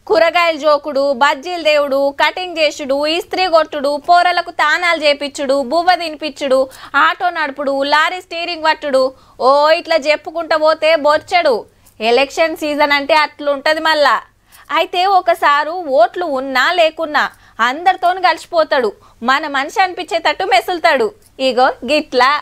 కూరగాయలు జోకుడు, బజ్జీలు దేవుడు, కటింగ్ చేసుడు, ఇస్త్రీ కొట్టుడు, పోరలకు తానాలు చేపించుడు, బువ్వ తినిపించుడు, ఆటో నడుపుడు, లారీ స్టీరింగ్ పట్టుడు, ఓ ఇట్లా చెప్పుకుంటా పోతే బొచ్చడు. ఎలక్షన్ సీజన్ అంటే అట్లుంటది మళ్ళా. అయితే ఒకసారి ఓట్లు ఉన్నా లేకున్నా అందరితో కలిసిపోతాడు. మన మనిషి అనిపించేటట్టు మెసులుతాడు. ఇగో గిట్లా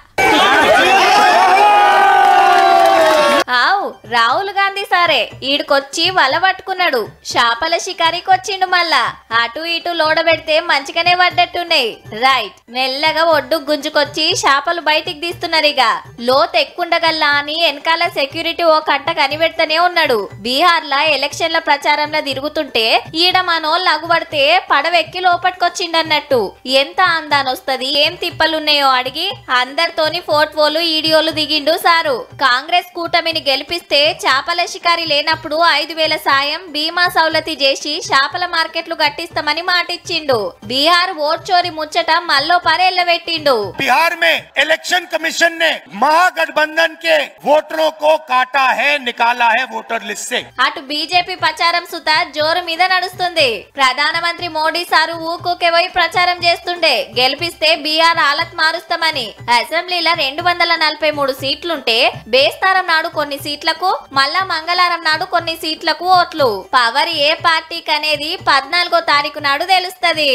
ఆవు రాహుల్ గాంధీ సారే ఈడికొచ్చి వల పట్టుకున్నాడు. చేపల షికారికి వచ్చిండు. మళ్ళా అటు ఇటు లోడబెడితే మంచిగానే పడ్డట్టున్నాయి. రైట్ మెల్లగా ఒడ్డు గుంజుకొచ్చి చేపలు బయటికి తీస్తున్నారు. ఇక లోతు ఎక్కుండగల్లా అని వెనకాల సెక్యూరిటీ ఓ కట్ట కనిపెడతానే ఉన్నాడు. బీహార్ లా ఎలక్షన్ల ప్రచారంలో తిరుగుతుంటే ఈడ మనోళ్ళు అగుపడితే పడవెక్కి లోపటికొచ్చిండన్నట్టు. ఎంత అందానొస్తది, ఏం తిప్పలున్నాయో అడిగి అందరితోని ఫోటోలు వీడియోలు దిగిండు సారు. కాంగ్రెస్ కూటమిని గెలిపిస్తే చేపల షికారి లేనప్పుడు 5,000 సాయం బీమా సౌలతి చేసి చేపల మార్కెట్లు కట్టిస్తామని మాటిచ్చిండు. బీహార్ ఓట్ చోరీ ముచ్చట మల్లో పరేళ్ల పెట్టిండు. बिहार में इलेक्शन कमीशन ने महागठबंधन के वोटरों को काटा है, निकाला है वोटर लिस्ट से. అటు బీజేపీ ప్రచారం సుత జోరు మీద నడుస్తుంది. ప్రధానమంత్రి మోడీ సారు ఊకూకే పోయి ప్రచారం చేస్తుండే గెలిపిస్తే బీహార్ హాలత్ మారుస్తామని. అసెంబ్లీలో 243 సీట్లుంటే బేస్తారం నాడు కొన్ని సీట్లకు, మళ్ళా మంగళవారం నాడు కొన్ని సీట్లకు ఓట్లు. పవర్ ఏ పార్టీకి అనేది 14వ తారీఖు నాడు తెలుస్తది.